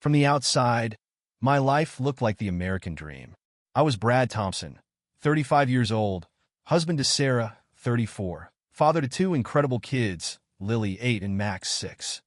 From the outside, my life looked like the American dream. I was Brad Thompson, 35 years old, husband to Sarah, 34, father to two incredible kids, Lily, 8, and Max, 6.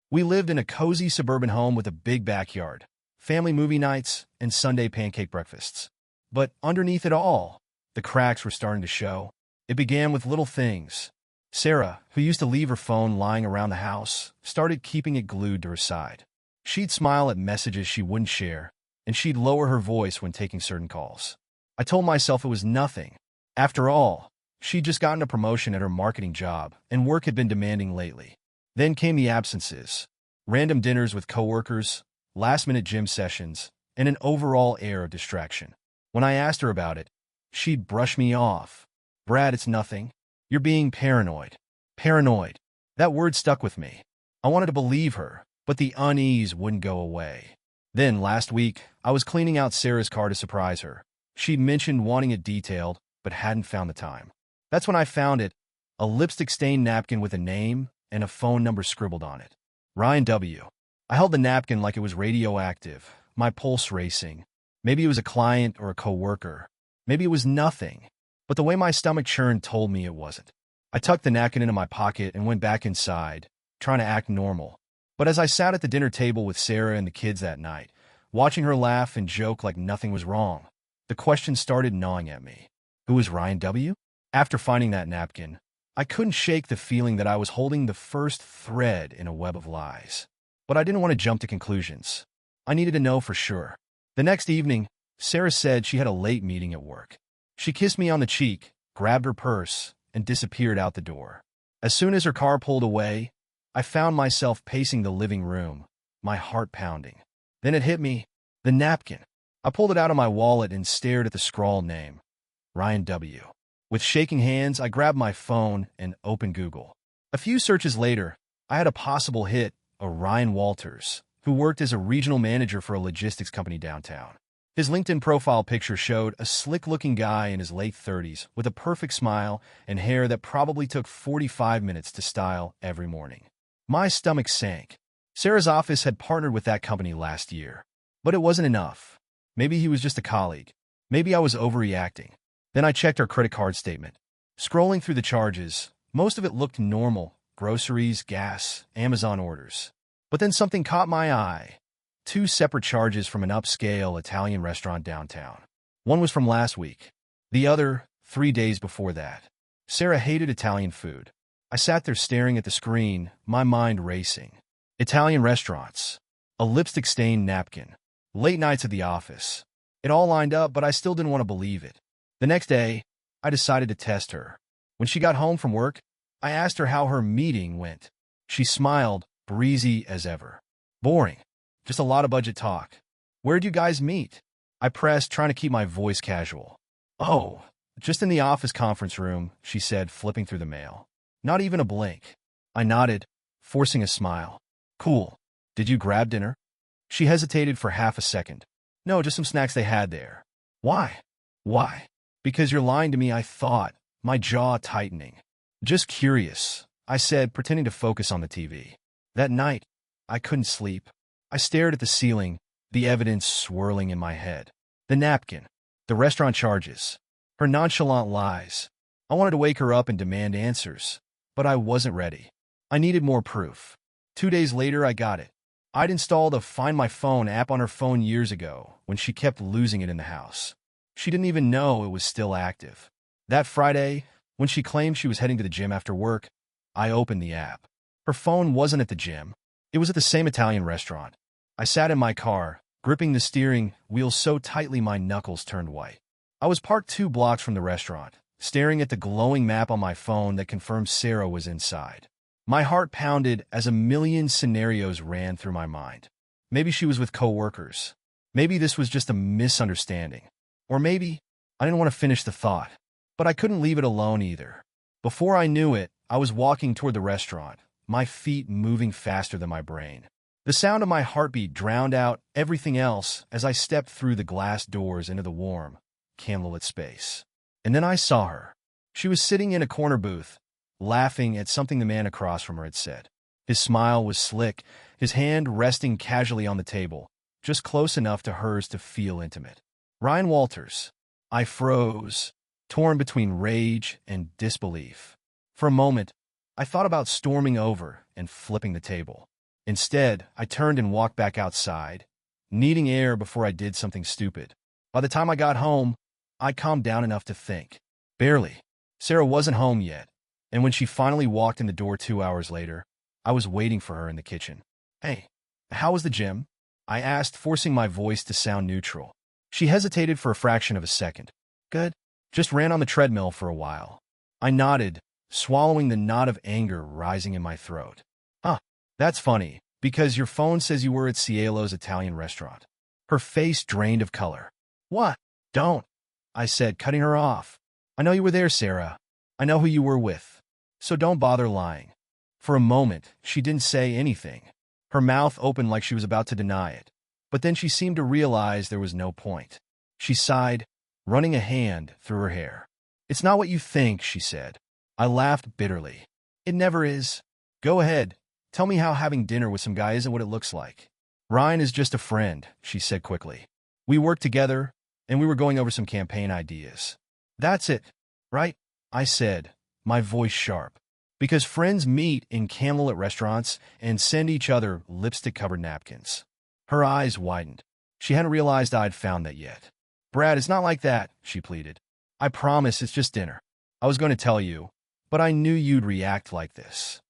We lived in a cozy suburban home with a big backyard, family movie nights, and Sunday pancake breakfasts. But underneath it all, the cracks were starting to show. It began with little things. Sarah, who used to leave her phone lying around the house, started keeping it glued to her side. She'd smile at messages she wouldn't share, and she'd lower her voice when taking certain calls. I told myself it was nothing. After all, she'd just gotten a promotion at her marketing job, and work had been demanding lately. Then came the absences, random dinners with coworkers, last-minute gym sessions, and an overall air of distraction. When I asked her about it, she'd brush me off. Brad, it's nothing. You're being paranoid. Paranoid. That word stuck with me. I wanted to believe her, but the unease wouldn't go away. Then, last week, I was cleaning out Sarah's car to surprise her. She'd mentioned wanting it detailed, but hadn't found the time. That's when I found it, a lipstick-stained napkin with a name and a phone number scribbled on it. Ryan W. I held the napkin like it was radioactive, my pulse racing. Maybe it was a client or a coworker. Maybe it was nothing. But the way my stomach churned told me it wasn't. I tucked the napkin into my pocket and went back inside, trying to act normal. But as I sat at the dinner table with Sarah and the kids that night, watching her laugh and joke like nothing was wrong, the question started gnawing at me. Who was Ryan W.? After finding that napkin, I couldn't shake the feeling that I was holding the first thread in a web of lies. But I didn't want to jump to conclusions. I needed to know for sure. The next evening, Sarah said she had a late meeting at work. She kissed me on the cheek, grabbed her purse, and disappeared out the door. As soon as her car pulled away, I found myself pacing the living room, my heart pounding. Then it hit me, the napkin. I pulled it out of my wallet and stared at the scrawled name, Ryan W. With shaking hands, I grabbed my phone and opened Google. A few searches later, I had a possible hit, a Ryan Walters, who worked as a regional manager for a logistics company downtown. His LinkedIn profile picture showed a slick-looking guy in his late 30s with a perfect smile and hair that probably took 45 minutes to style every morning. My stomach sank. Sarah's office had partnered with that company last year. But it wasn't enough. Maybe he was just a colleague. Maybe I was overreacting. Then I checked our credit card statement. Scrolling through the charges, most of it looked normal: groceries, gas, Amazon orders. But then something caught my eye. 2 separate charges from an upscale Italian restaurant downtown. One was from last week. The other, 3 days before that. Sarah hated Italian food. I sat there staring at the screen, my mind racing. Italian restaurants. A lipstick-stained napkin. Late nights at the office. It all lined up, but I still didn't want to believe it. The next day, I decided to test her. When she got home from work, I asked her how her meeting went. She smiled, breezy as ever. Boring. Just a lot of budget talk. Where'd you guys meet? I pressed, trying to keep my voice casual. Oh, just in the office conference room, she said, flipping through the mail. Not even a blink. I nodded, forcing a smile. Cool. Did you grab dinner? She hesitated for half a second. No, just some snacks they had there. Why? Why? Because you're lying to me, I thought, my jaw tightening. Just curious, I said, pretending to focus on the TV. That night, I couldn't sleep. I stared at the ceiling, the evidence swirling in my head. The napkin, the restaurant charges, her nonchalant lies. I wanted to wake her up and demand answers, but I wasn't ready. I needed more proof. 2 days later, I got it. I'd installed a Find My Phone app on her phone years ago when she kept losing it in the house. She didn't even know it was still active. That Friday, when she claimed she was heading to the gym after work, I opened the app. Her phone wasn't at the gym. It was at the same Italian restaurant. I sat in my car, gripping the steering wheel so tightly my knuckles turned white. I was parked 2 blocks from the restaurant, staring at the glowing map on my phone that confirmed Sarah was inside. My heart pounded as a million scenarios ran through my mind. Maybe she was with coworkers. Maybe this was just a misunderstanding. Or maybe I didn't want to finish the thought. But I couldn't leave it alone either. Before I knew it, I was walking toward the restaurant, my feet moving faster than my brain. The sound of my heartbeat drowned out everything else as I stepped through the glass doors into the warm, candlelit space. And then I saw her. She was sitting in a corner booth, laughing at something the man across from her had said. His smile was slick, his hand resting casually on the table, just close enough to hers to feel intimate. Ryan Walters. I froze, torn between rage and disbelief. For a moment, I thought about storming over and flipping the table. Instead, I turned and walked back outside, needing air before I did something stupid. By the time I got home, I calmed down enough to think. Barely. Sarah wasn't home yet, and when she finally walked in the door 2 hours later, I was waiting for her in the kitchen. Hey, how was the gym? I asked, forcing my voice to sound neutral. She hesitated for a fraction of a second. Good. Just ran on the treadmill for a while. I nodded, swallowing the knot of anger rising in my throat. Huh, that's funny, because your phone says you were at Cielo's Italian restaurant. Her face drained of color. What? Don't, I said, cutting her off. I know you were there, Sarah. I know who you were with. So don't bother lying. For a moment, she didn't say anything. Her mouth opened like she was about to deny it. But then she seemed to realize there was no point. She sighed, running a hand through her hair. It's not what you think, she said. I laughed bitterly. It never is. Go ahead. Tell me how having dinner with some guy isn't what it looks like. Ryan is just a friend, she said quickly. We worked together, and we were going over some campaign ideas. That's it, right? I said, my voice sharp. Because friends meet in candlelit restaurants and send each other lipstick-covered napkins. Her eyes widened. She hadn't realized I'd found that yet. Brad, it's not like that, she pleaded. I promise it's just dinner. I was going to tell you, but I knew you'd react like this.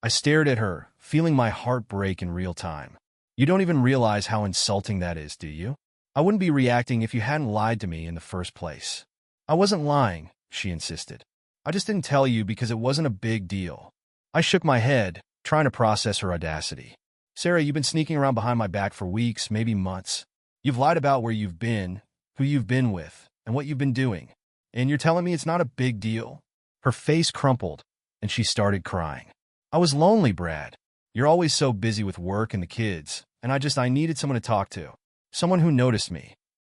I stared at her, feeling my heart break in real time. You don't even realize how insulting that is, do you? I wouldn't be reacting if you hadn't lied to me in the first place. I wasn't lying, she insisted. I just didn't tell you because it wasn't a big deal. I shook my head, trying to process her audacity. Sarah, you've been sneaking around behind my back for weeks, maybe months. You've lied about where you've been, who you've been with, and what you've been doing. And you're telling me it's not a big deal? Her face crumpled, and she started crying. I was lonely, Brad. You're always so busy with work and the kids, and I needed someone to talk to. Someone who noticed me.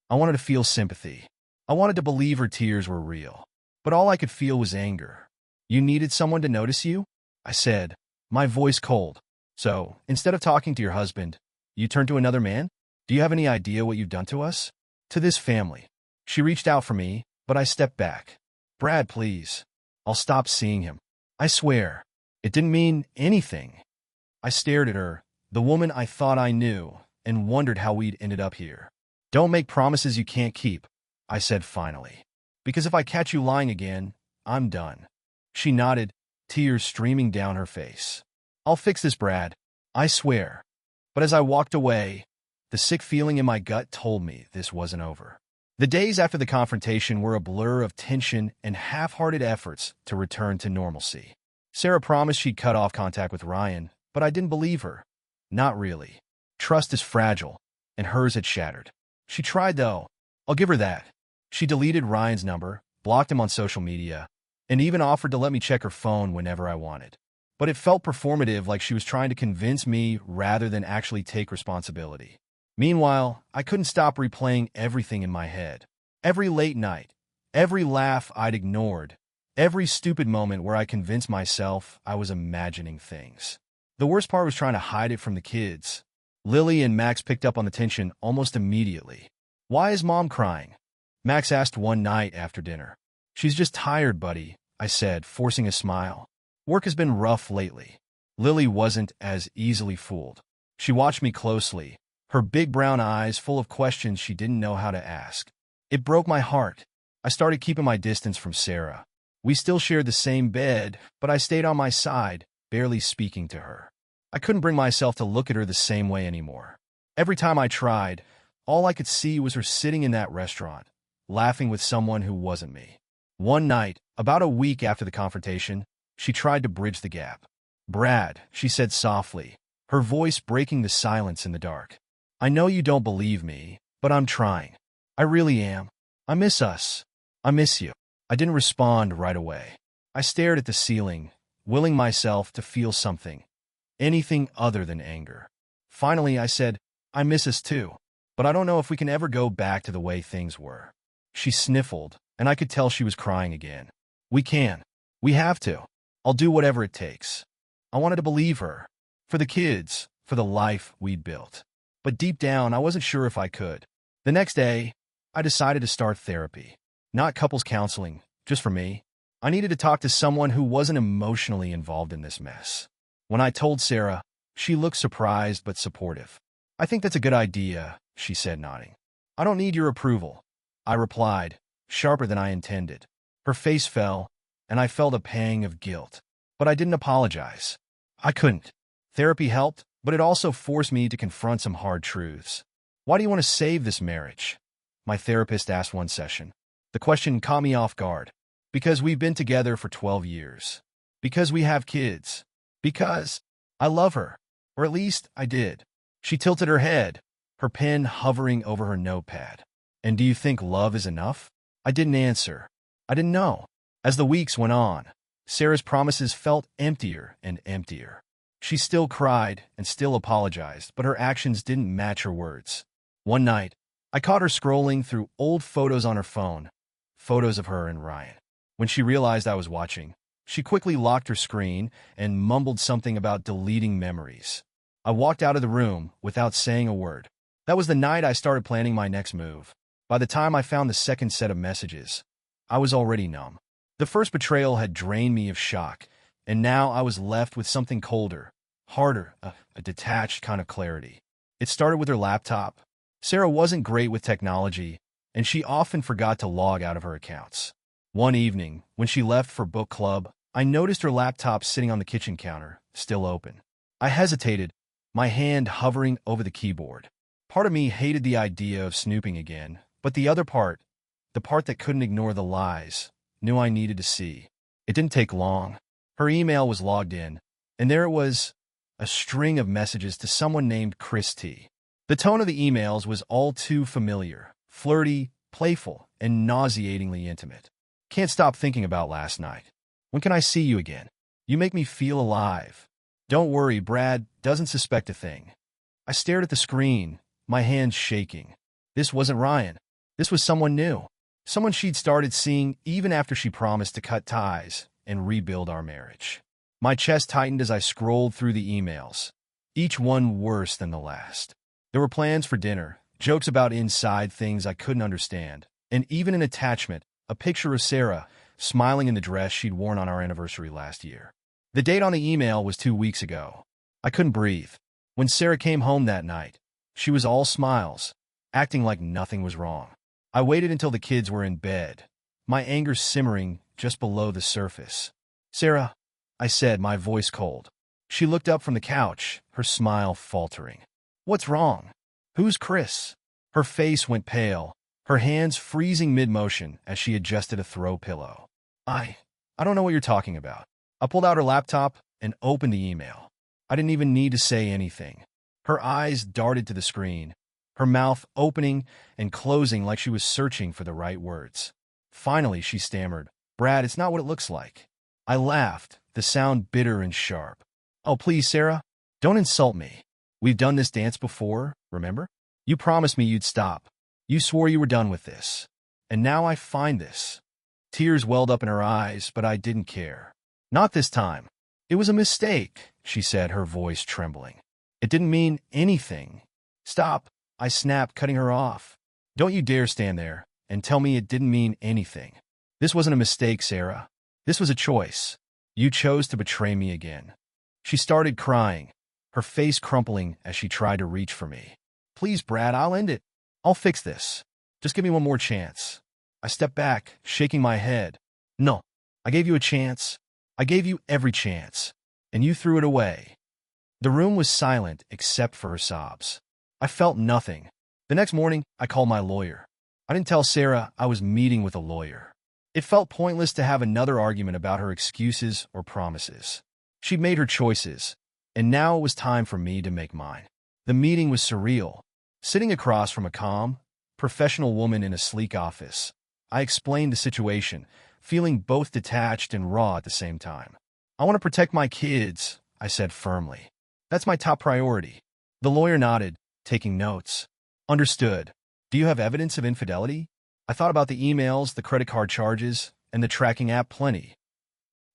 I wanted to feel sympathy. I wanted to believe her tears were real. But all I could feel was anger. You needed someone to notice you? I said, my voice cold. So, instead of talking to your husband, you turned to another man? Do you have any idea what you've done to us? To this family. She reached out for me, but I stepped back. Brad, please. I'll stop seeing him. I swear. It didn't mean anything. I stared at her, the woman I thought I knew, and wondered how we'd ended up here. Don't make promises you can't keep, I said finally. Because if I catch you lying again, I'm done. She nodded, tears streaming down her face. I'll fix this, Brad. I swear. But as I walked away, the sick feeling in my gut told me this wasn't over. The days after the confrontation were a blur of tension and half-hearted efforts to return to normalcy. Sarah promised she'd cut off contact with Ryan, but I didn't believe her. Not really. Trust is fragile, and hers had shattered. She tried, though. I'll give her that. She deleted Ryan's number, blocked him on social media, and even offered to let me check her phone whenever I wanted. But it felt performative, like she was trying to convince me rather than actually take responsibility. Meanwhile, I couldn't stop replaying everything in my head. Every late night, every laugh I'd ignored, every stupid moment where I convinced myself I was imagining things. The worst part was trying to hide it from the kids. Lily and Max picked up on the tension almost immediately. Why is Mom crying? Max asked one night after dinner. She's just tired, buddy, I said, forcing a smile. Work has been rough lately. Lily wasn't as easily fooled. She watched me closely, her big brown eyes full of questions she didn't know how to ask. It broke my heart. I started keeping my distance from Sarah. We still shared the same bed, but I stayed on my side, barely speaking to her. I couldn't bring myself to look at her the same way anymore. Every time I tried, all I could see was her sitting in that restaurant, laughing with someone who wasn't me. One night, about a week after the confrontation, she tried to bridge the gap. Brad, she said softly, her voice breaking the silence in the dark. I know you don't believe me, but I'm trying. I really am. I miss us. I miss you. I didn't respond right away. I stared at the ceiling, willing myself to feel something. Anything other than anger. Finally, I said, I miss us too, but I don't know if we can ever go back to the way things were. She sniffled, and I could tell she was crying again. We can. We have to. I'll do whatever it takes. I wanted to believe her, For the kids, for the life we'd built. But deep down, I wasn't sure if I could. The next day, I decided to start therapy. Not couples counseling, just for me. I needed to talk to someone who wasn't emotionally involved in this mess. When I told Sarah, she looked surprised but supportive. I think that's a good idea, she said, nodding. I don't need your approval, I replied, sharper than I intended. Her face fell, and I felt a pang of guilt. But I didn't apologize. I couldn't. Therapy helped, but it also forced me to confront some hard truths. Why do you want to save this marriage? My therapist asked one session. The question caught me off guard. Because we've been together for 12 years. Because we have kids. Because I love her. Or at least I did. She tilted her head, her pen hovering over her notepad. And do you think love is enough? I didn't answer. I didn't know. As the weeks went on, Sarah's promises felt emptier and emptier. She still cried and still apologized, but her actions didn't match her words. One night, I caught her scrolling through old photos on her phone, photos of her and Ryan. When she realized I was watching, she quickly locked her screen and mumbled something about deleting memories. I walked out of the room without saying a word. That was the night I started planning my next move. By the time I found the second set of messages, I was already numb. The first betrayal had drained me of shock, and now I was left with something colder, harder, a detached kind of clarity. It started with her laptop. Sarah wasn't great with technology, and she often forgot to log out of her accounts. One evening, when she left for book club, I noticed her laptop sitting on the kitchen counter, still open. I hesitated, my hand hovering over the keyboard. Part of me hated the idea of snooping again, but the other part, the part that couldn't ignore the lies, knew I needed to see. It didn't take long. Her email was logged in, and there it was, a string of messages to someone named Chris T. The tone of the emails was all too familiar, flirty, playful, and nauseatingly intimate. Can't stop thinking about last night. When can I see you again? You make me feel alive. Don't worry, Brad doesn't suspect a thing. I stared at the screen, my hands shaking. This wasn't Ryan. This was someone new. Someone she'd started seeing even after she promised to cut ties and rebuild our marriage. My chest tightened as I scrolled through the emails, each one worse than the last. There were plans for dinner, jokes about inside things I couldn't understand, and even an attachment, a picture of Sarah, smiling in the dress she'd worn on our anniversary last year. The date on the email was 2 weeks ago. I couldn't breathe. When Sarah came home that night, she was all smiles, acting like nothing was wrong. I waited until the kids were in bed, my anger simmering just below the surface. Sarah, I said, my voice cold. She looked up from the couch, her smile faltering. What's wrong? Who's Chris? Her face went pale, her hands freezing mid-motion as she adjusted a throw pillow. I don't know what you're talking about. I pulled out her laptop and opened the email. I didn't even need to say anything. Her eyes darted to the screen, her mouth opening and closing like she was searching for the right words. Finally, she stammered, Brad, it's not what it looks like. I laughed, the sound bitter and sharp. Oh, please, Sarah, don't insult me. We've done this dance before, remember? You promised me you'd stop. You swore you were done with this. And now I find this. Tears welled up in her eyes, but I didn't care. Not this time. It was a mistake, she said, her voice trembling. It didn't mean anything. Stop, I snapped, cutting her off. Don't you dare stand there and tell me it didn't mean anything. This wasn't a mistake, Sarah. This was a choice. You chose to betray me again. She started crying, her face crumpling as she tried to reach for me. Please, Brad, I'll end it. I'll fix this. Just give me one more chance. I stepped back, shaking my head. No, I gave you a chance. I gave you every chance, and you threw it away. The room was silent except for her sobs. I felt nothing. The next morning, I called my lawyer. I didn't tell Sarah I was meeting with a lawyer. It felt pointless to have another argument about her excuses or promises. She'd made her choices, and now it was time for me to make mine. The meeting was surreal. Sitting across from a calm, professional woman in a sleek office, I explained the situation, feeling both detached and raw at the same time. I want to protect my kids, I said firmly. That's my top priority. The lawyer nodded, taking notes. Understood. Do you have evidence of infidelity? I thought about the emails, the credit card charges, and the tracking app plenty.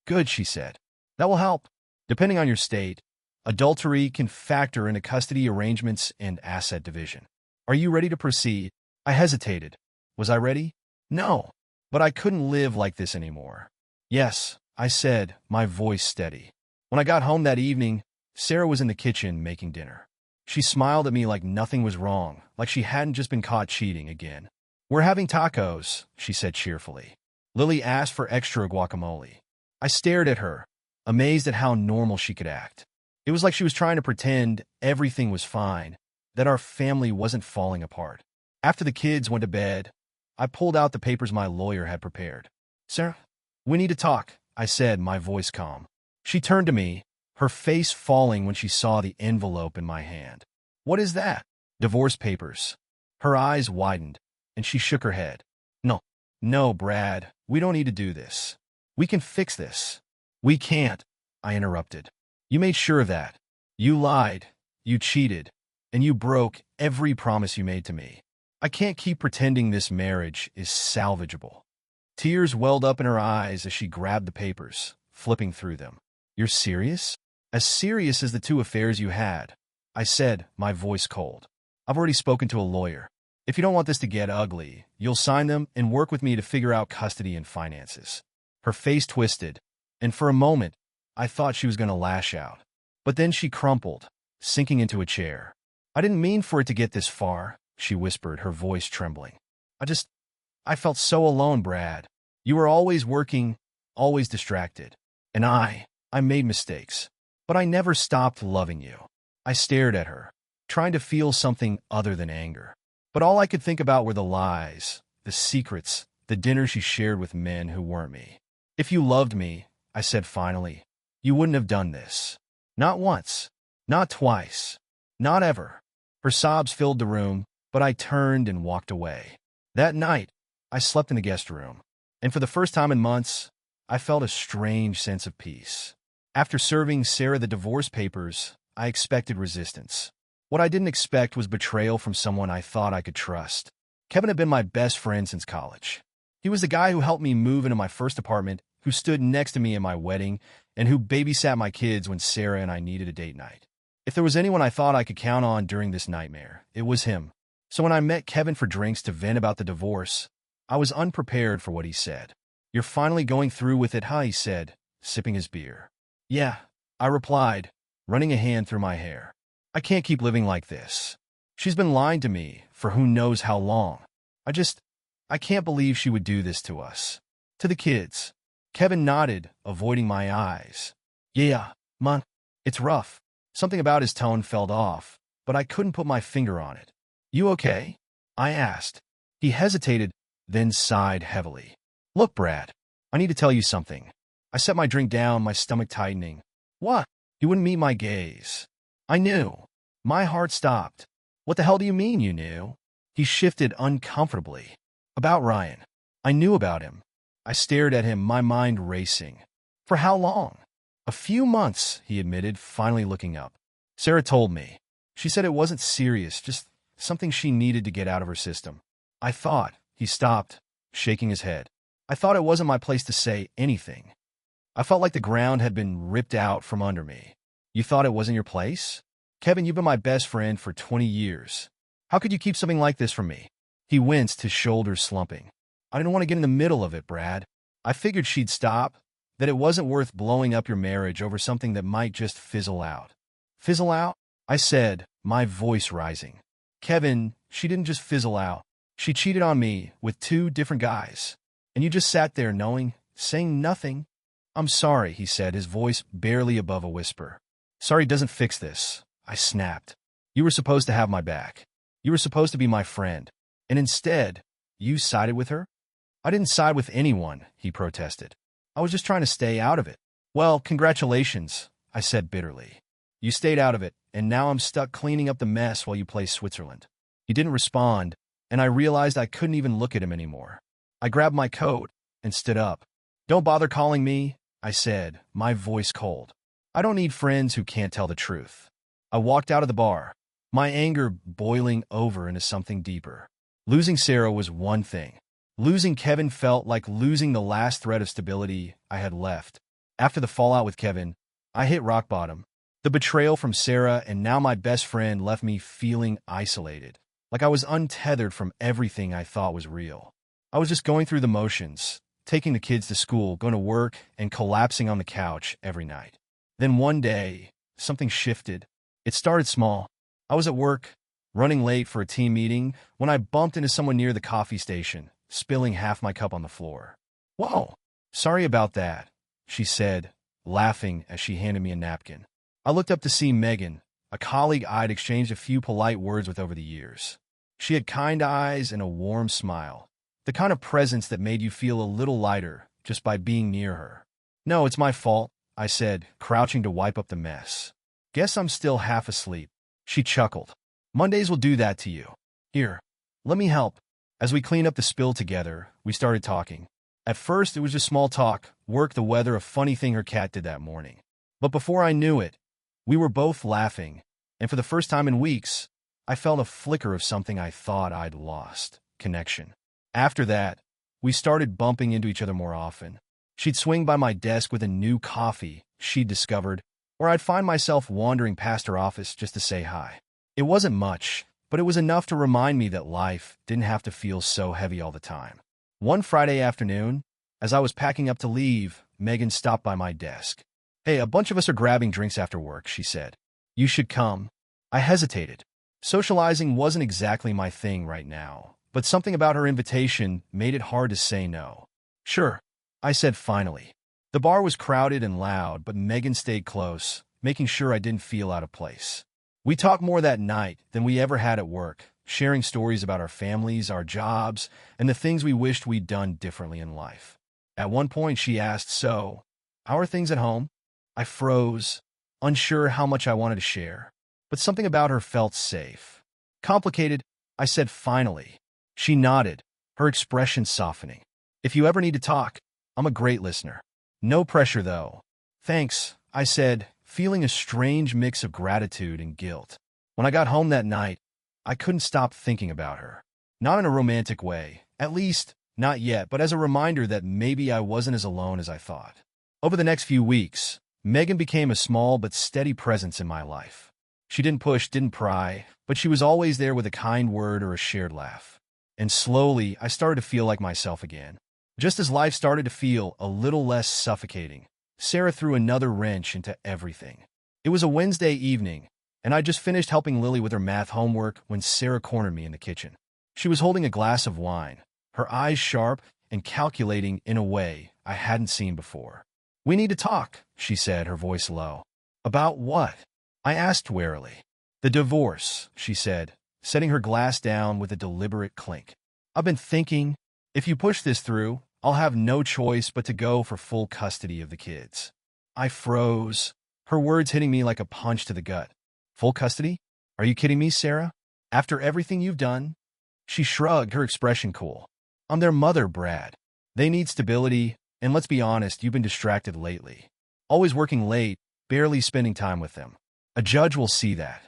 Good, she said. That will help. Depending on your state, Adultery can factor into custody arrangements and asset division. Are you ready to proceed? I hesitated. Was I ready? No, but I couldn't live like this anymore. Yes, I said, my voice steady. When I got home that evening, Sarah was in the kitchen making dinner. She smiled at me like nothing was wrong, like she hadn't just been caught cheating again. We're having tacos, she said cheerfully. Lily asked for extra guacamole. I stared at her, amazed at how normal she could act. It was like she was trying to pretend everything was fine, that our family wasn't falling apart. After the kids went to bed, I pulled out the papers my lawyer had prepared. Sarah, we need to talk, I said, my voice calm. She turned to me, her face falling when she saw the envelope in my hand. What is that? Divorce papers. Her eyes widened, and she shook her head. No, Brad, we don't need to do this. We can fix this. We can't, I interrupted. You made sure of that. You lied, you cheated, and you broke every promise you made to me. I can't keep pretending this marriage is salvageable. Tears welled up in her eyes as she grabbed the papers, flipping through them. You're serious? As serious as the two affairs you had, I said, my voice cold. I've already spoken to a lawyer. If you don't want this to get ugly, you'll sign them and work with me to figure out custody and finances. Her face twisted, and for a moment, I thought she was going to lash out. But then she crumpled, sinking into a chair. I didn't mean for it to get this far, she whispered, her voice trembling. I felt so alone, Brad. You were always working, always distracted. And I made mistakes. But I never stopped loving you. I stared at her, trying to feel something other than anger. But all I could think about were the lies, the secrets, the dinners she shared with men who weren't me. If you loved me, I said finally, you wouldn't have done this. Not once. Not twice. Not ever. Her sobs filled the room, but I turned and walked away. That night, I slept in the guest room, and for the first time in months, I felt a strange sense of peace. After serving Sarah the divorce papers, I expected resistance. What I didn't expect was betrayal from someone I thought I could trust. Kevin had been my best friend since college. He was the guy who helped me move into my first apartment, who stood next to me at my wedding, and who babysat my kids when Sarah and I needed a date night. If there was anyone I thought I could count on during this nightmare, it was him. So when I met Kevin for drinks to vent about the divorce, I was unprepared for what he said. You're finally going through with it, huh? He said, sipping his beer. Yeah, I replied, running a hand through my hair. I can't keep living like this. She's been lying to me for who knows how long. I can't believe she would do this to us. To the kids. Kevin nodded, avoiding my eyes. Yeah, man, it's rough. Something about his tone felt off, but I couldn't put my finger on it. You okay? I asked. He hesitated, then sighed heavily. Look, Brad, I need to tell you something. I set my drink down, my stomach tightening. What? He wouldn't meet my gaze. I knew. My heart stopped. What the hell do you mean you knew? He shifted uncomfortably. About Ryan. I knew about him. I stared at him, my mind racing. For how long? A few months, he admitted, finally looking up. Sarah told me. She said it wasn't serious, just something she needed to get out of her system. I thought. He stopped, shaking his head. I thought it wasn't my place to say anything. I felt like the ground had been ripped out from under me. You thought it wasn't your place? Kevin, you've been my best friend for 20 years. How could you keep something like this from me? He winced, his shoulders slumping. I didn't want to get in the middle of it, Brad. I figured she'd stop, that it wasn't worth blowing up your marriage over something that might just fizzle out. Fizzle out? I said, my voice rising. Kevin, she didn't just fizzle out. She cheated on me with 2 different guys. And you just sat there knowing, saying nothing. I'm sorry, he said, his voice barely above a whisper. Sorry doesn't fix this. I snapped. You were supposed to have my back. You were supposed to be my friend. And instead, you sided with her? I didn't side with anyone, he protested. I was just trying to stay out of it. Well, congratulations, I said bitterly. You stayed out of it, and now I'm stuck cleaning up the mess while you play Switzerland. He didn't respond, and I realized I couldn't even look at him anymore. I grabbed my coat and stood up. Don't bother calling me, I said, my voice cold. I don't need friends who can't tell the truth. I walked out of the bar, my anger boiling over into something deeper. Losing Sarah was one thing. Losing Kevin felt like losing the last thread of stability I had left. After the fallout with Kevin, I hit rock bottom, The betrayal from Sarah, and now my best friend left me feeling isolated, like I was untethered from everything I thought was real. I was just going through the motions, taking the kids to school, going to work, and collapsing on the couch every night. Then one day, something shifted. It started small. I was at work, running late for a team meeting, when I bumped into someone near the coffee station, spilling half my cup on the floor. "Whoa, sorry about that," she said, laughing as she handed me a napkin. I looked up to see Megan, a colleague I'd exchanged a few polite words with over the years. She had kind eyes and a warm smile, the kind of presence that made you feel a little lighter just by being near her. "No, it's my fault," I said, crouching to wipe up the mess. "Guess I'm still half asleep." She chuckled. "Mondays will do that to you. Here, let me help." As we cleaned up the spill together, we started talking. At first, it was just small talk, work, the weather, a funny thing her cat did that morning. But before I knew it, we were both laughing, and for the first time in weeks, I felt a flicker of something I thought I'd lost: connection. After that, we started bumping into each other more often. She'd swing by my desk with a new coffee she'd discovered, or I'd find myself wandering past her office just to say hi. It wasn't much, but it was enough to remind me that life didn't have to feel so heavy all the time. One Friday afternoon, as I was packing up to leave, Megan stopped by my desk. "Hey, a bunch of us are grabbing drinks after work," she said. "You should come." I hesitated. Socializing wasn't exactly my thing right now, but something about her invitation made it hard to say no. "Sure," I said finally. The bar was crowded and loud, but Megan stayed close, making sure I didn't feel out of place. We talked more that night than we ever had at work, sharing stories about our families, our jobs, and the things we wished we'd done differently in life. At one point, she asked, "So, how are things at home?" I froze, unsure how much I wanted to share, but something about her felt safe. "Complicated," I said finally. She nodded, her expression softening. "If you ever need to talk, I'm a great listener." "No pressure, though." "Thanks," I said, feeling a strange mix of gratitude and guilt. When I got home that night, I couldn't stop thinking about her. Not in a romantic way, at least not yet, but as a reminder that maybe I wasn't as alone as I thought. Over the next few weeks, Megan became a small but steady presence in my life. She didn't push, didn't pry, but she was always there with a kind word or a shared laugh. And slowly, I started to feel like myself again. Just as life started to feel a little less suffocating, Sarah threw another wrench into everything. It was a Wednesday evening, and I'd just finished helping Lily with her math homework when Sarah cornered me in the kitchen. She was holding a glass of wine, her eyes sharp and calculating in a way I hadn't seen before. "We need to talk," she said, her voice low. "About what?" I asked warily. "The divorce," she said, setting her glass down with a deliberate clink. "I've been thinking, if you push this through, I'll have no choice but to go for full custody of the kids." I froze, her words hitting me like a punch to the gut. "Full custody? Are you kidding me, Sarah? After everything you've done?" She shrugged, her expression cool. "I'm their mother, Brad. They need stability, and let's be honest, you've been distracted lately. Always working late, barely spending time with them. A judge will see that."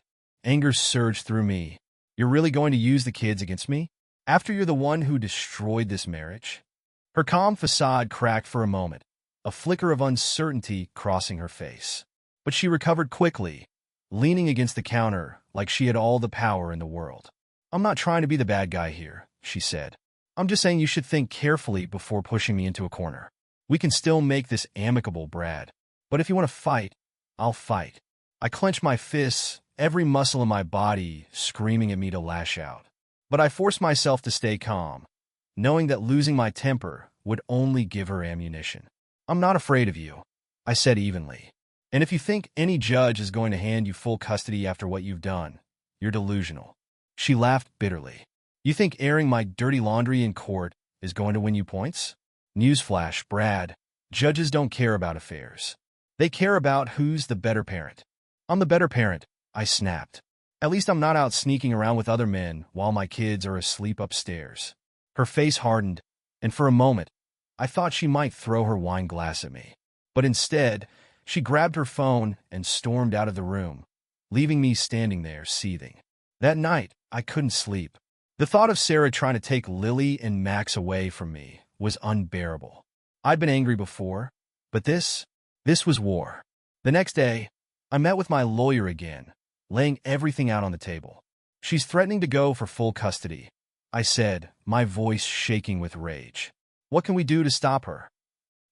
Anger surged through me. "You're really going to use the kids against me? After you're the one who destroyed this marriage?" Her calm facade cracked for a moment, a flicker of uncertainty crossing her face. But she recovered quickly, leaning against the counter like she had all the power in the world. "I'm not trying to be the bad guy here," she said. "I'm just saying you should think carefully before pushing me into a corner. We can still make this amicable, Brad. But if you want to fight, I'll fight." I clenched my fists, every muscle in my body screaming at me to lash out. But I forced myself to stay calm, knowing that losing my temper would only give her ammunition. "I'm not afraid of you," I said evenly. "And if you think any judge is going to hand you full custody after what you've done, you're delusional." She laughed bitterly. "You think airing my dirty laundry in court is going to win you points? Newsflash, Brad. Judges don't care about affairs. They care about who's the better parent." "I'm the better parent," I snapped. "At least I'm not out sneaking around with other men while my kids are asleep upstairs." Her face hardened, and for a moment, I thought she might throw her wine glass at me. But instead, she grabbed her phone and stormed out of the room, leaving me standing there seething. That night, I couldn't sleep. The thought of Sarah trying to take Lily and Max away from me was unbearable. I'd been angry before, but this was war. The next day, I met with my lawyer again, laying everything out on the table. She's threatening to go for full custody, I said, my voice shaking with rage. What can we do to stop her?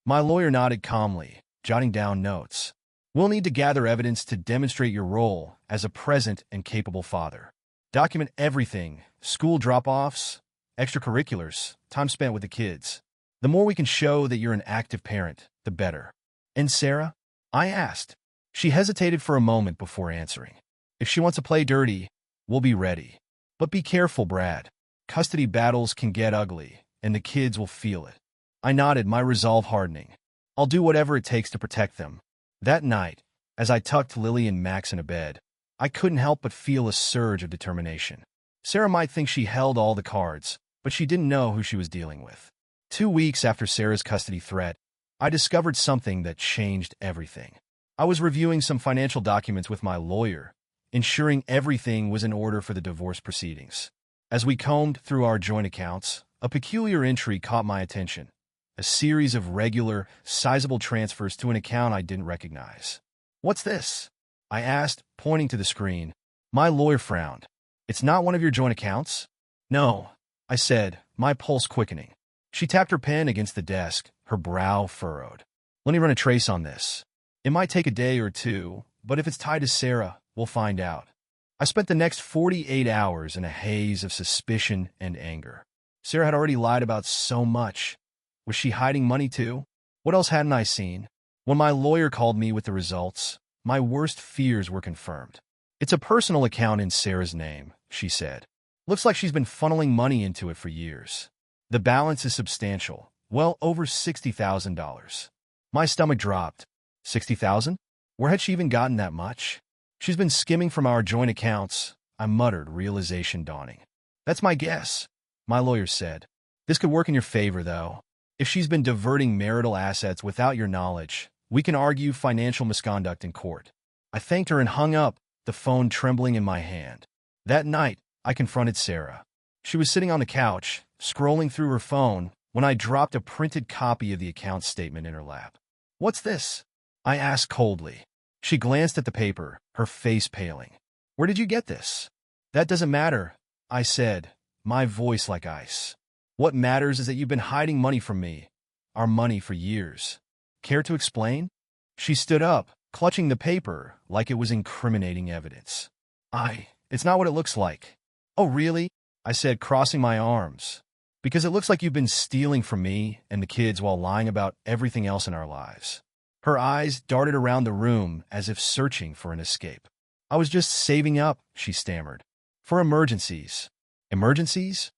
My lawyer nodded calmly, jotting down notes. We'll need to gather evidence to demonstrate your role as a present and capable father. Document everything: school drop-offs, extracurriculars, time spent with the kids. The more we can show that you're an active parent, the better. And Sarah? I asked. She hesitated for a moment before answering. If she wants to play dirty, we'll be ready. But be careful, Brad. Custody battles can get ugly, and the kids will feel it. I nodded, my resolve hardening. I'll do whatever it takes to protect them. That night, as I tucked Lily and Max in a bed, I couldn't help but feel a surge of determination. Sarah might think she held all the cards, but she didn't know who she was dealing with. 2 weeks after Sarah's custody threat, I discovered something that changed everything. I was reviewing some financial documents with my lawyer, ensuring everything was in order for the divorce proceedings. As we combed through our joint accounts, a peculiar entry caught my attention. A series of regular, sizable transfers to an account I didn't recognize. What's this? I asked, pointing to the screen. My lawyer frowned. It's not one of your joint accounts? No, I said, my pulse quickening. She tapped her pen against the desk, her brow furrowed. Let me run a trace on this. It might take a day or two, but if it's tied to Sarah, we'll find out. I spent the next 48 hours in a haze of suspicion and anger. Sarah had already lied about so much. Was she hiding money too? What else hadn't I seen? When my lawyer called me with the results, my worst fears were confirmed. It's a personal account in Sarah's name, she said. Looks like she's been funneling money into it for years. The balance is substantial, well over $60,000. My stomach dropped. 60,000? Where had she even gotten that much? She's been skimming from our joint accounts, I muttered, realization dawning. That's my guess, my lawyer said. This could work in your favor, though. If she's been diverting marital assets without your knowledge, we can argue financial misconduct in court. I thanked her and hung up, the phone trembling in my hand. That night, I confronted Sarah. She was sitting on the couch, scrolling through her phone, when I dropped a printed copy of the account statement in her lap. What's this? I asked coldly. She glanced at the paper, her face paling. Where did you get this? That doesn't matter, I said, my voice like ice. What matters is that you've been hiding money from me, our money, for years. Care to explain? She stood up, clutching the paper like it was incriminating evidence. It's not what it looks like. Oh, really? I said, crossing my arms. Because it looks like you've been stealing from me and the kids while lying about everything else in our lives. Her eyes darted around the room as if searching for an escape. I was just saving up, she stammered. For emergencies. Emergencies?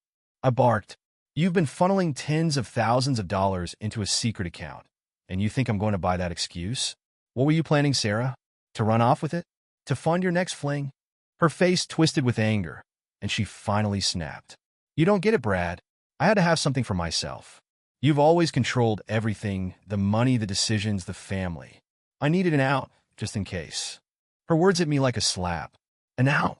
I barked. You've been funneling tens of thousands of dollars into a secret account, and you think I'm going to buy that excuse? What were you planning, Sarah? To run off with it? To fund your next fling? Her face twisted with anger, and she finally snapped. You don't get it, Brad. I had to have something for myself. You've always controlled everything, the money, the decisions, the family. I needed an out, just in case. Her words hit me like a slap. An out?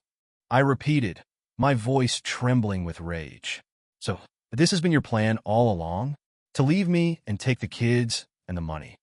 I repeated, my voice trembling with rage. So, this has been your plan all along? To leave me and take the kids and the money?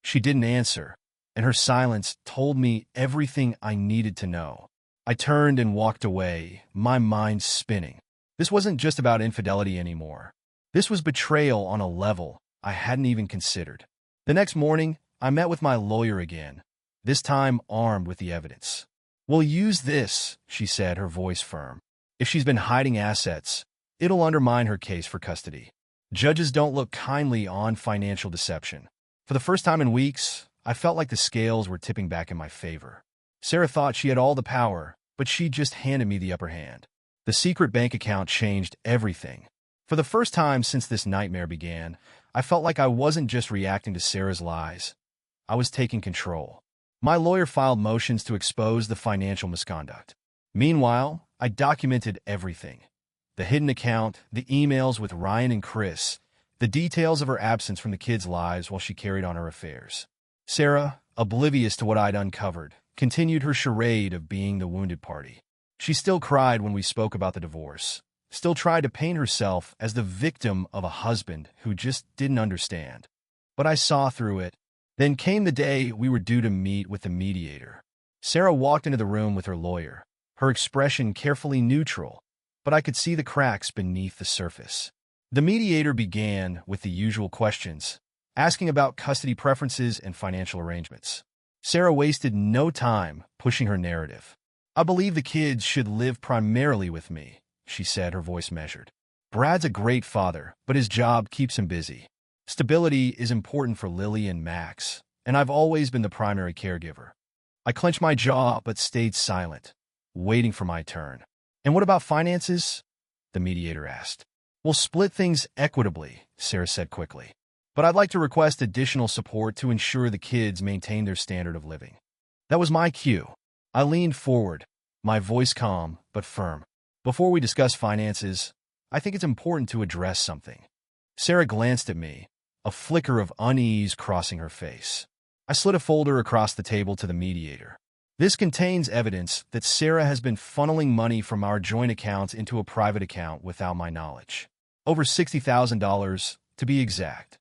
She didn't answer, and her silence told me everything I needed to know. I turned and walked away, my mind spinning. This wasn't just about infidelity anymore. This was betrayal on a level I hadn't even considered. The next morning, I met with my lawyer again, this time armed with the evidence. We'll use this, she said, her voice firm. If she's been hiding assets, it'll undermine her case for custody. Judges don't look kindly on financial deception. For the first time in weeks, I felt like the scales were tipping back in my favor. Sarah thought she had all the power, but she just handed me the upper hand. The secret bank account changed everything. For the first time since this nightmare began, I felt like I wasn't just reacting to Sarah's lies. I was taking control. My lawyer filed motions to expose the financial misconduct. Meanwhile, I documented everything. The hidden account, the emails with Ryan and Chris, the details of her absence from the kids' lives while she carried on her affairs. Sarah, oblivious to what I'd uncovered, continued her charade of being the wounded party. She still cried when we spoke about the divorce, still tried to paint herself as the victim of a husband who just didn't understand. But I saw through it. Then came the day we were due to meet with the mediator. Sarah walked into the room with her lawyer, her expression carefully neutral, but I could see the cracks beneath the surface. The mediator began with the usual questions, asking about custody preferences and financial arrangements. Sarah wasted no time pushing her narrative. "I believe the kids should live primarily with me," she said, her voice measured. "Brad's a great father, but his job keeps him busy. Stability is important for Lily and Max, and I've always been the primary caregiver." I clenched my jaw but stayed silent, waiting for my turn. "And what about finances?" the mediator asked. "We'll split things equitably," Sarah said quickly. "But I'd like to request additional support to ensure the kids maintain their standard of living." That was my cue. I leaned forward, my voice calm but firm. "Before we discuss finances, I think it's important to address something." Sarah glanced at me, a flicker of unease crossing her face. I slid a folder across the table to the mediator. "This contains evidence that Sarah has been funneling money from our joint accounts into a private account without my knowledge. Over $60,000, to be exact."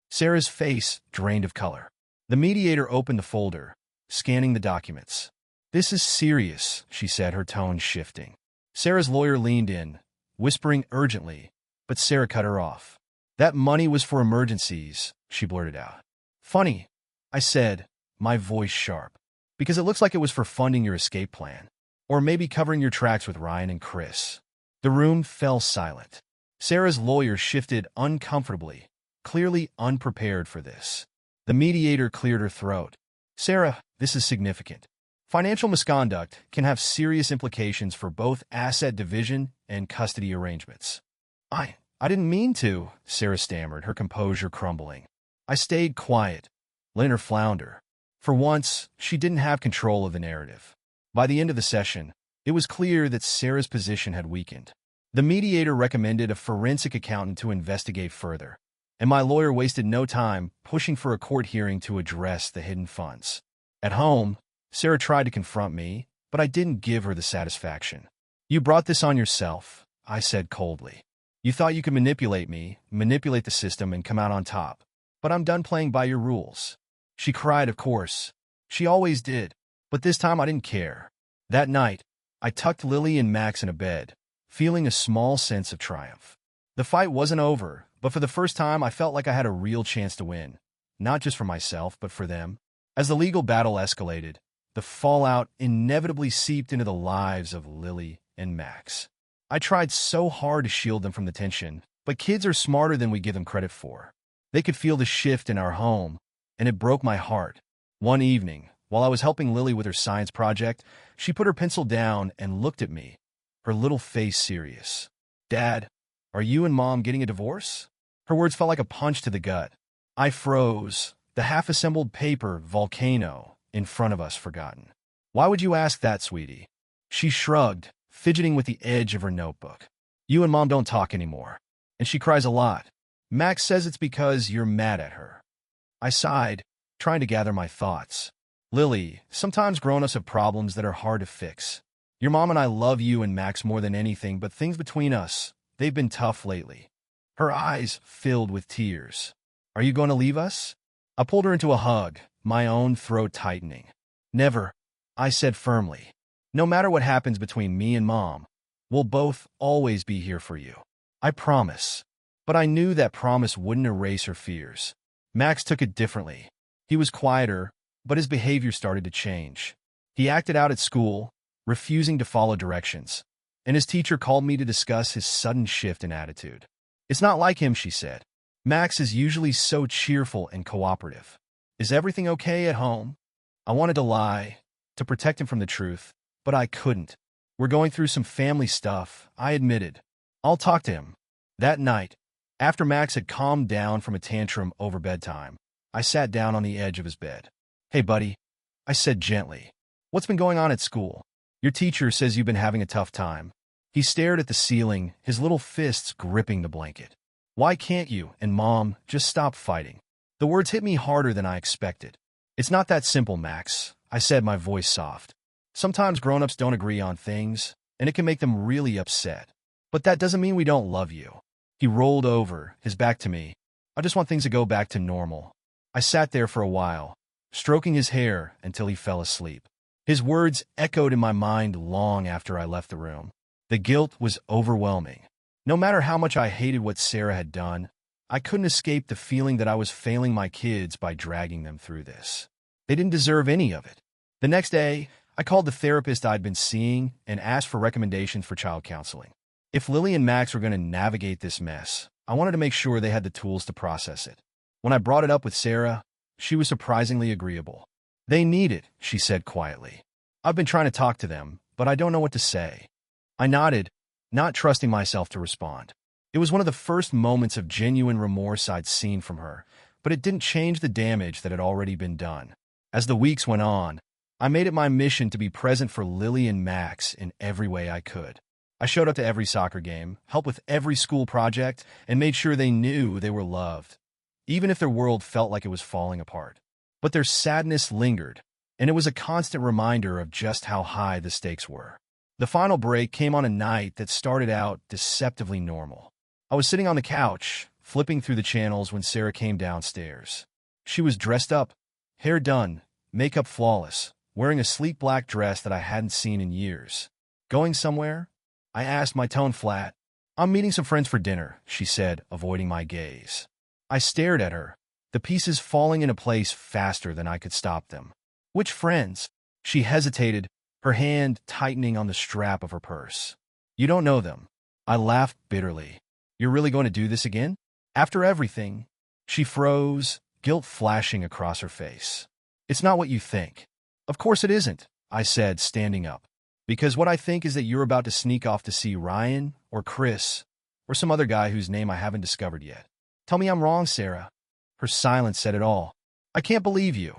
Sarah's face drained of color. The mediator opened the folder, scanning the documents. "This is serious," she said, her tone shifting. Sarah's lawyer leaned in, whispering urgently, but Sarah cut her off. "That money was for emergencies," she blurted out. "Funny," I said, my voice sharp, "because it looks like it was for funding your escape plan. Or maybe covering your tracks with Ryan and Chris." The room fell silent. Sarah's lawyer shifted uncomfortably, clearly unprepared for this. The mediator cleared her throat. "Sarah, this is significant. Financial misconduct can have serious implications for both asset division and custody arrangements." I didn't mean to," Sarah stammered, her composure crumbling. I stayed quiet, letting her flounder. For once, she didn't have control of the narrative. By the end of the session, it was clear that Sarah's position had weakened. The mediator recommended a forensic accountant to investigate further, and my lawyer wasted no time pushing for a court hearing to address the hidden funds. At home, Sarah tried to confront me, but I didn't give her the satisfaction. "You brought this on yourself," I said coldly. "You thought you could manipulate me, manipulate the system, and come out on top. But I'm done playing by your rules." She cried, of course. She always did. But this time I didn't care. That night, I tucked Lily and Max in a bed, feeling a small sense of triumph. The fight wasn't over, but for the first time I felt like I had a real chance to win. Not just for myself, but for them. As the legal battle escalated, the fallout inevitably seeped into the lives of Lily and Max. I tried so hard to shield them from the tension, but kids are smarter than we give them credit for. They could feel the shift in our home, and it broke my heart. One evening, while I was helping Lily with her science project, she put her pencil down and looked at me, her little face serious. "Dad, are you and Mom getting a divorce?" Her words felt like a punch to the gut. I froze, the half-assembled paper volcano in front of us forgotten. "Why would you ask that, sweetie?" She shrugged, fidgeting with the edge of her notebook. "You and Mom don't talk anymore, and she cries a lot. Max says it's because you're mad at her." I sighed, trying to gather my thoughts. "Lily, sometimes grown-ups have problems that are hard to fix. Your mom and I love you and Max more than anything, but things between us, they've been tough lately." Her eyes filled with tears. "Are you going to leave us?" I pulled her into a hug, my own throat tightening. "Never," I said firmly. "No matter what happens between me and Mom, we'll both always be here for you. I promise." But I knew that promise wouldn't erase her fears. Max took it differently. He was quieter, but his behavior started to change. He acted out at school, refusing to follow directions, and his teacher called me to discuss his sudden shift in attitude. "It's not like him," she said. "Max is usually so cheerful and cooperative. Is everything okay at home?" I wanted to lie, to protect him from the truth, but I couldn't. "We're going through some family stuff," I admitted. "I'll talk to him." That night, after Max had calmed down from a tantrum over bedtime, I sat down on the edge of his bed. "Hey, buddy," I said gently. "What's been going on at school? Your teacher says you've been having a tough time." He stared at the ceiling, his little fists gripping the blanket. "Why can't you and Mom just stop fighting?" The words hit me harder than I expected. "It's not that simple, Max," I said, my voice soft. "Sometimes grown-ups don't agree on things, and it can make them really upset. But that doesn't mean we don't love you." He rolled over, his back to me. "I just want things to go back to normal." I sat there for a while, stroking his hair until he fell asleep. His words echoed in my mind long after I left the room. The guilt was overwhelming. No matter how much I hated what Sarah had done, I couldn't escape the feeling that I was failing my kids by dragging them through this. They didn't deserve any of it. The next day, I called the therapist I'd been seeing and asked for recommendations for child counseling. If Lily and Max were going to navigate this mess, I wanted to make sure they had the tools to process it. When I brought it up with Sarah, she was surprisingly agreeable. They need it, she said quietly. I've been trying to talk to them, but I don't know what to say. I nodded, not trusting myself to respond. It was one of the first moments of genuine remorse I'd seen from her, but it didn't change the damage that had already been done. As the weeks went on, I made it my mission to be present for Lily and Max in every way I could. I showed up to every soccer game, helped with every school project, and made sure they knew they were loved, even if their world felt like it was falling apart. But their sadness lingered, and it was a constant reminder of just how high the stakes were. The final break came on a night that started out deceptively normal. I was sitting on the couch, flipping through the channels when Sarah came downstairs. She was dressed up, hair done, makeup flawless, wearing a sleek black dress that I hadn't seen in years. Going somewhere? I asked, my tone flat. I'm meeting some friends for dinner, she said, avoiding my gaze. I stared at her, the pieces falling into place faster than I could stop them. Which friends? She hesitated, her hand tightening on the strap of her purse. You don't know them. I laughed bitterly. You're really going to do this again? After everything? She froze, guilt flashing across her face. It's not what you think. Of course it isn't, I said, standing up. Because what I think is that you're about to sneak off to see Ryan, or Chris, or some other guy whose name I haven't discovered yet. Tell me I'm wrong, Sarah. Her silence said it all. I can't believe you,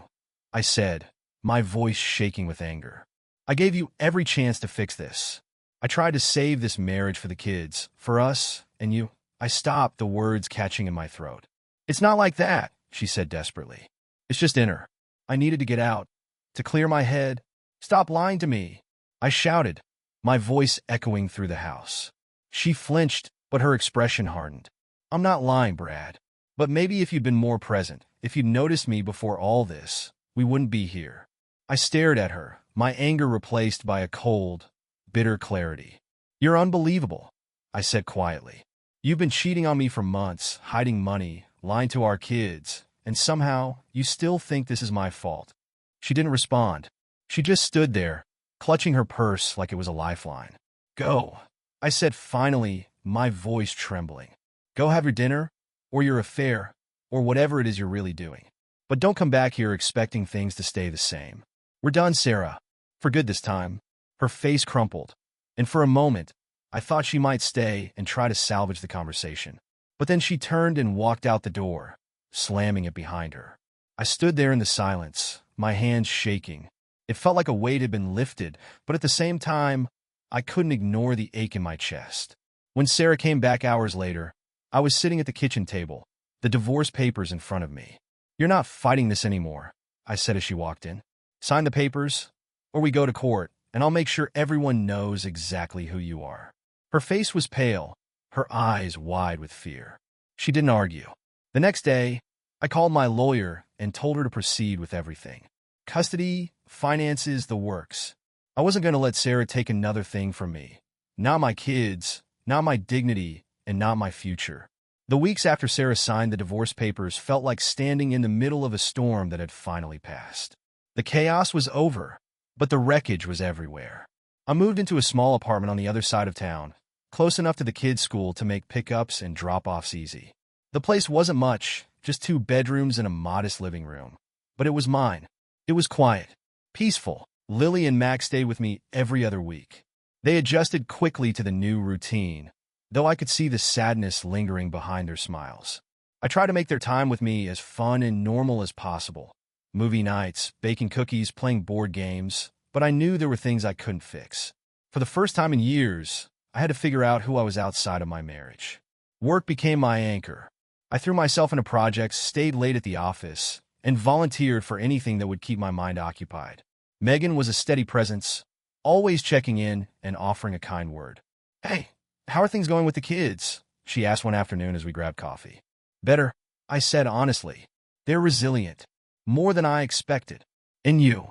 I said, my voice shaking with anger. I gave you every chance to fix this. I tried to save this marriage for the kids, for us, and you. I stopped, the words catching in my throat. It's not like that, she said desperately. It's just inner. I needed to get out, to clear my head. Stop lying to me, I shouted, my voice echoing through the house. She flinched, but her expression hardened. I'm not lying, Brad. But maybe if you'd been more present, if you'd noticed me before all this, we wouldn't be here. I stared at her, my anger replaced by a cold, bitter clarity. You're unbelievable, I said quietly. You've been cheating on me for months, hiding money, lying to our kids, and somehow you still think this is my fault. She didn't respond. She just stood there, clutching her purse like it was a lifeline. Go, I said finally, my voice trembling. Go have your dinner, or your affair, or whatever it is you're really doing. But don't come back here expecting things to stay the same. We're done, Sarah. For good this time. Her face crumpled, and for a moment, I thought she might stay and try to salvage the conversation. But then she turned and walked out the door, slamming it behind her. I stood there in the silence, my hands shaking. It felt like a weight had been lifted, but at the same time, I couldn't ignore the ache in my chest. When Sarah came back hours later, I was sitting at the kitchen table, the divorce papers in front of me. You're not fighting this anymore, I said as she walked in. Sign the papers, or we go to court, and I'll make sure everyone knows exactly who you are. Her face was pale, her eyes wide with fear. She didn't argue. The next day, I called my lawyer and told her to proceed with everything. Custody, finances, the works. I wasn't going to let Sarah take another thing from me. Not my kids, not my dignity, and not my future. The weeks after Sarah signed the divorce papers felt like standing in the middle of a storm that had finally passed. The chaos was over, but the wreckage was everywhere. I moved into a small apartment on the other side of town, close enough to the kids' school to make pickups and drop-offs easy. The place wasn't much, just 2 bedrooms and a modest living room. But it was mine. It was quiet, peaceful. Lily and Max stayed with me every other week. They adjusted quickly to the new routine, though I could see the sadness lingering behind their smiles. I tried to make their time with me as fun and normal as possible. Movie nights, baking cookies, playing board games, but I knew there were things I couldn't fix. For the first time in years, I had to figure out who I was outside of my marriage. Work became my anchor. I threw myself into projects, stayed late at the office, and volunteered for anything that would keep my mind occupied. Megan was a steady presence, always checking in and offering a kind word. Hey, how are things going with the kids? She asked one afternoon as we grabbed coffee. Better, I said honestly. They're resilient. More than I expected. And you?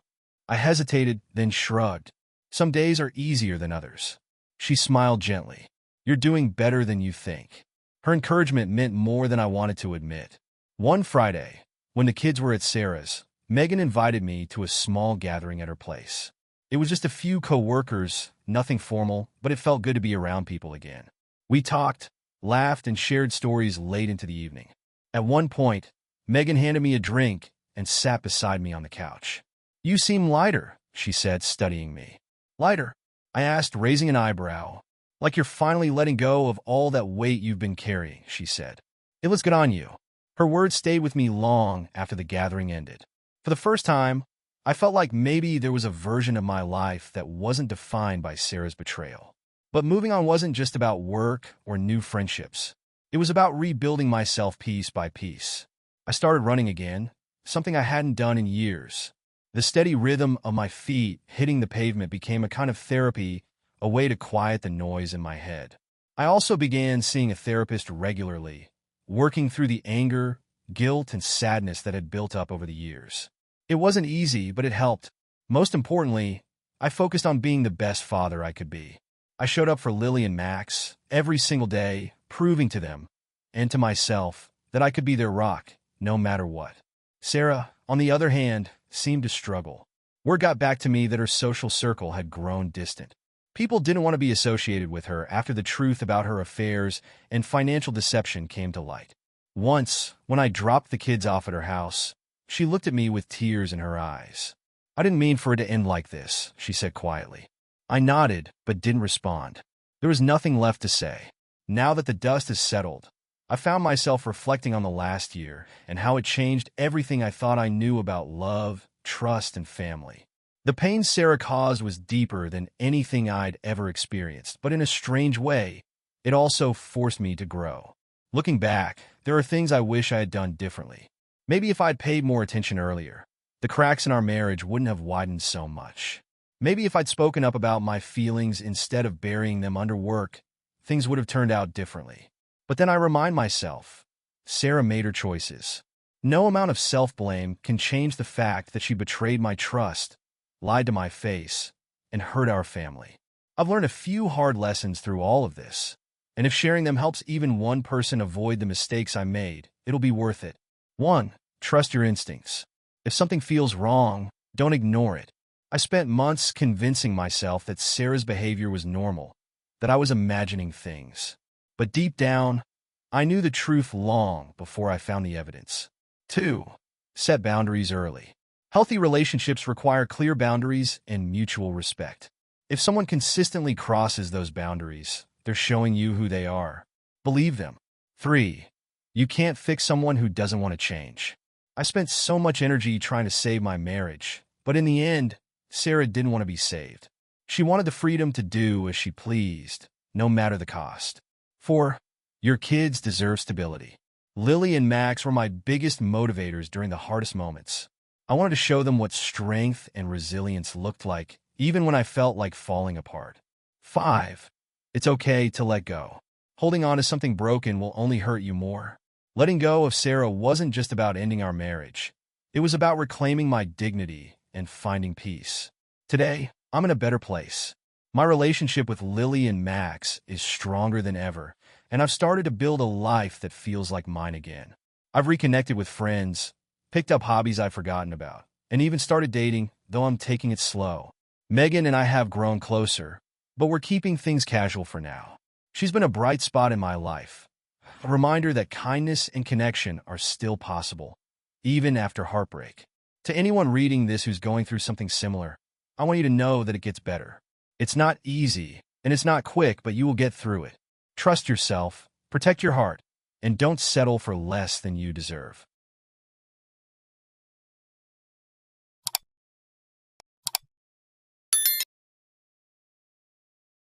I hesitated, then shrugged. Some days are easier than others. She smiled gently. You're doing better than you think. Her encouragement meant more than I wanted to admit. One Friday, when the kids were at Sarah's, Megan invited me to a small gathering at her place. It was just a few co-workers, nothing formal, but it felt good to be around people again. We talked, laughed, and shared stories late into the evening. At one point, Megan handed me a drink and sat beside me on the couch. You seem lighter, she said, studying me. Lighter? I asked, raising an eyebrow. Like you're finally letting go of all that weight you've been carrying, she said. It looks good on you. Her words stayed with me long after the gathering ended. For the first time, I felt like maybe there was a version of my life that wasn't defined by Sarah's betrayal. But moving on wasn't just about work or new friendships. It was about rebuilding myself piece by piece. I started running again, something I hadn't done in years. The steady rhythm of my feet hitting the pavement became a kind of therapy, a way to quiet the noise in my head. I also began seeing a therapist regularly, working through the anger, guilt, and sadness that had built up over the years. It wasn't easy, but it helped. Most importantly, I focused on being the best father I could be. I showed up for Lily and Max every single day, proving to them, and to myself, that I could be their rock, no matter what. Sarah, on the other hand, seemed to struggle. Word got back to me that her social circle had grown distant. People didn't want to be associated with her after the truth about her affairs and financial deception came to light. Once, when I dropped the kids off at her house, she looked at me with tears in her eyes. I didn't mean for it to end like this, she said quietly. I nodded, but didn't respond. There was nothing left to say. Now that the dust has settled, I found myself reflecting on the last year and how it changed everything I thought I knew about love, trust, and family. The pain Sarah caused was deeper than anything I'd ever experienced, but in a strange way, it also forced me to grow. Looking back, there are things I wish I had done differently. Maybe if I'd paid more attention earlier, the cracks in our marriage wouldn't have widened so much. Maybe if I'd spoken up about my feelings instead of burying them under work, things would have turned out differently. But then I remind myself, Sarah made her choices. No amount of self-blame can change the fact that she betrayed my trust, lied to my face, and hurt our family. I've learned a few hard lessons through all of this, and if sharing them helps even one person avoid the mistakes I made, it'll be worth it. 1. Trust your instincts. If something feels wrong, don't ignore it. I spent months convincing myself that Sarah's behavior was normal, that I was imagining things. But deep down, I knew the truth long before I found the evidence. 2. Set boundaries early. Healthy relationships require clear boundaries and mutual respect. If someone consistently crosses those boundaries, they're showing you who they are. Believe them. 3. You can't fix someone who doesn't want to change. I spent so much energy trying to save my marriage, but in the end, Sarah didn't want to be saved. She wanted the freedom to do as she pleased, no matter the cost. 4. Your kids deserve stability. Lily and Max were my biggest motivators during the hardest moments. I wanted to show them what strength and resilience looked like, even when I felt like falling apart. 5. It's okay to let go. Holding on to something broken will only hurt you more. Letting go of Sarah wasn't just about ending our marriage. It was about reclaiming my dignity and finding peace. Today, I'm in a better place. My relationship with Lily and Max is stronger than ever, and I've started to build a life that feels like mine again. I've reconnected with friends, picked up hobbies I've forgotten about, and even started dating, though I'm taking it slow. Megan and I have grown closer, but we're keeping things casual for now. She's been a bright spot in my life, a reminder that kindness and connection are still possible, even after heartbreak. To anyone reading this who's going through something similar, I want you to know that it gets better. It's not easy, and it's not quick, but you will get through it. Trust yourself, protect your heart, and don't settle for less than you deserve.